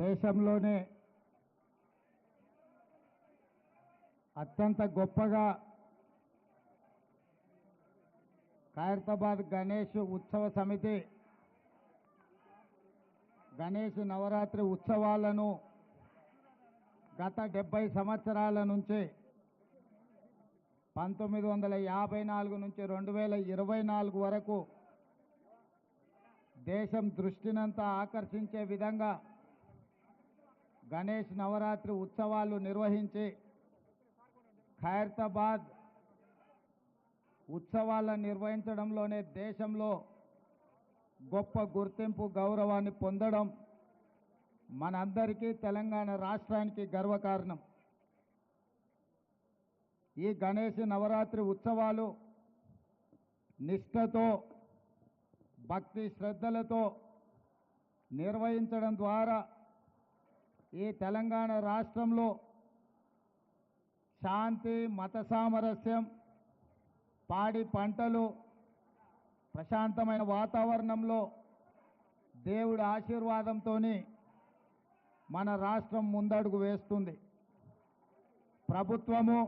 దేశంలోనే అత్యంత గొప్పగా ఖైరతాబాద్ గణేష్ ఉత్సవ సమితి గణేష్ నవరాత్రి ఉత్సవాలను గత 70 సంవత్సరాల నుంచి 1954 నుంచి 2024 వరకు దేశం దృష్టినంతా ఆకర్షించే విధంగా గణేష్ నవరాత్రి ఉత్సవాలు నిర్వహించి ఖైరతాబాద్ ఉత్సవాలను నిర్వహించడంలోనే దేశంలో గొప్ప గుర్తింపు గౌరవాన్ని పొందడం మనందరికీ తెలంగాణ రాష్ట్రానికి గర్వకారణం. ఈ గణేష్ నవరాత్రి ఉత్సవాలు నిష్ఠతో భక్తి శ్రద్ధలతో నిర్వహించడం ద్వారా ఈ తెలంగాణ రాష్ట్రంలో శాంతి మత సామరస్యం పాడి పంటలు ప్రశాంతమైన వాతావరణంలో దేవుడి ఆశీర్వాదంతో మన రాష్ట్రం ముందడుగు వేస్తుంది. ప్రభుత్వము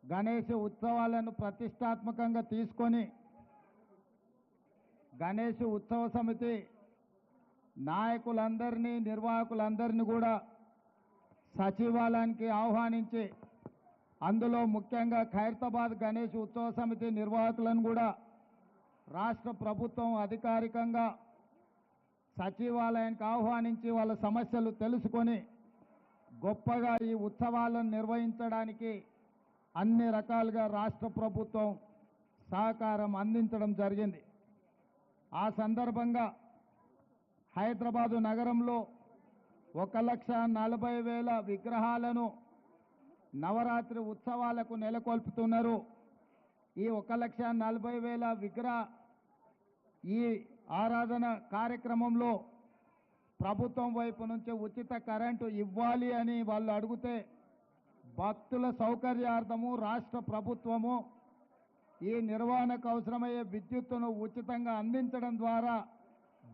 గణేష్ ఉత్సవాలను ప్రతిష్టాత్మకంగా తీసుకొని గణేష్ ఉత్సవ సమితి నాయకులందరినీ నిర్వాహకులందరినీ కూడా సచివాలయానికి ఆహ్వానించి అందులో ముఖ్యంగా ఖైరతాబాద్ గణేష్ ఉత్సవ సమితి నిర్వాహకులను కూడా రాష్ట్ర ప్రభుత్వం అధికారికంగా సచివాలయానికి ఆహ్వానించి వాళ్ళ సమస్యలు తెలుసుకొని గొప్పగా ఈ ఉత్సవాలను నిర్వహించడానికి అన్ని రకాలుగా రాష్ట్ర ప్రభుత్వం సహకారం అందించడం జరిగింది. ఆ సందర్భంగా హైదరాబాదు నగరంలో 1,40,000 విగ్రహాలను నవరాత్రి ఉత్సవాలకు నెలకొల్పుతున్నారు. ఈ 1,40,000 విగ్రహ ఈ ఆరాధన కార్యక్రమంలో ప్రభుత్వం వైపు నుంచి ఉచిత కరెంటు ఇవ్వాలి అని వాళ్ళు అడిగితే భక్తుల సౌకర్యార్థము రాష్ట్ర ప్రభుత్వము ఈ నిర్వహణకు అవసరమయ్యే విద్యుత్తును ఉచితంగా అందించడం ద్వారా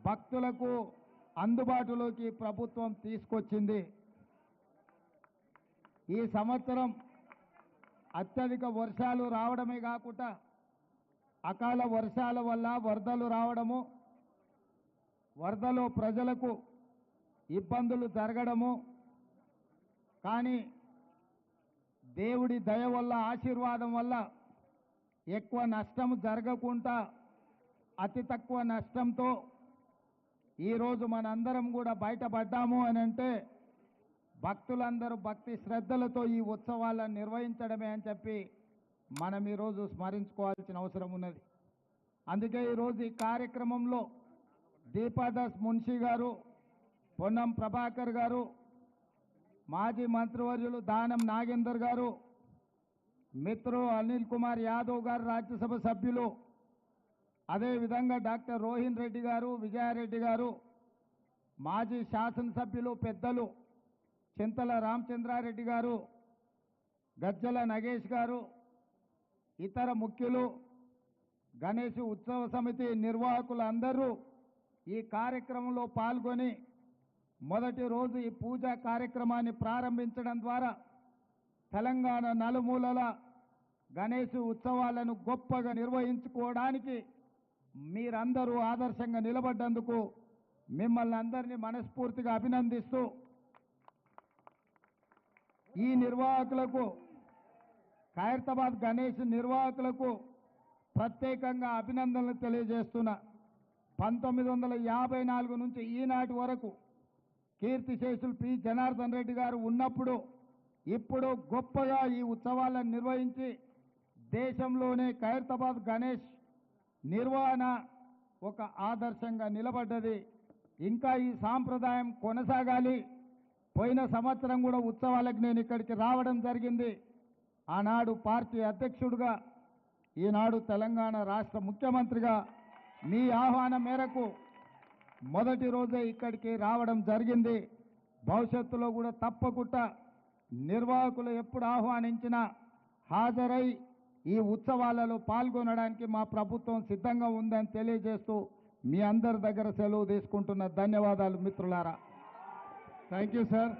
భక్తులకు అందుబాటులోకి ప్రభుత్వం తీసుకొచ్చింది. ఈ సంవత్సరం అత్యధిక వర్షాలు రావడమే కాకుండా అకాల వర్షాల వల్ల వరదలు రావడము, వరదలో ప్రజలకు ఇబ్బందులు జరగడము, కానీ దేవుడి దయ వల్ల ఆశీర్వాదం వల్ల ఎక్కువ నష్టం జరగకుండా అతి తక్కువ నష్టంతో ఈరోజు మనందరం కూడా బయటపడ్డాము అని అంటే భక్తులందరూ భక్తి శ్రద్ధలతో ఈ ఉత్సవాలను నిర్వహించడమే అని చెప్పి మనం ఈరోజు స్మరించుకోవాల్సిన అవసరం ఉన్నది. అందుకే ఈరోజు ఈ కార్యక్రమంలో దీపాదాస్ మున్షి గారు, పొన్నం ప్రభాకర్ గారు, మాజీ మంత్రివర్యులు దానం నాగేందర్ గారు, మిత్రులు అనిల్ కుమార్ యాదవ్ గారు రాజ్యసభ సభ్యులు, అదేవిధంగా డాక్టర్ రోహిన్ రెడ్డి గారు, విజయారెడ్డి గారు, మాజీ శాసనసభ్యులు పెద్దలు చింతల రామచంద్రారెడ్డి గారు, గజ్జల నగేష్ గారు, ఇతర ముఖ్యులు, గణేష్ ఉత్సవ సమితి నిర్వాహకులు అందరూ ఈ కార్యక్రమంలో పాల్గొని మొదటి రోజు ఈ పూజా కార్యక్రమాన్ని ప్రారంభించడం ద్వారా తెలంగాణ నలుమూలల గణేష్ ఉత్సవాలను గొప్పగా నిర్వహించుకోవడానికి మీరందరూ ఆదర్శంగా నిలబడ్డందుకు మిమ్మల్ని అందరినీ మనస్ఫూర్తిగా అభినందిస్తూ ఈ నిర్వాహకులకు, ఖైరతాబాద్ గణేష్ నిర్వాహకులకు ప్రత్యేకంగా అభినందనలు తెలియజేస్తున్నా. 1954 నుంచి ఈనాటి వరకు కీర్తిశేషులు పి జనార్దన్ రెడ్డి గారు ఉన్నప్పుడు ఇప్పుడు గొప్పగా ఈ ఉత్సవాలను నిర్వహించి దేశంలోనే ఖైరతాబాద్ గణేష్ నిర్వహణ ఒక ఆదర్శంగా నిలబడ్డది. ఇంకా ఈ సాంప్రదాయం కొనసాగాలి. పోయిన సంవత్సరం కూడా ఉత్సవాలకు నేను ఇక్కడికి రావడం జరిగింది. ఆనాడు పార్టీ అధ్యక్షుడిగా, ఈనాడు తెలంగాణ రాష్ట్ర ముఖ్యమంత్రిగా మీ ఆహ్వానం మేరకు మొదటి రోజే ఇక్కడికి రావడం జరిగింది. భవిష్యత్తులో కూడా తప్పకుండా నిర్వాహకులు ఎప్పుడు ఆహ్వానించినా హాజరై ఈ ఉత్సవాలలో పాల్గొనడానికి మా ప్రభుత్వం సిద్ధంగా ఉందని తెలియజేస్తూ మీ అందరి దగ్గర సెలవు తీసుకుంటున్న ధన్యవాదాలు మిత్రులారా. Thank you sir.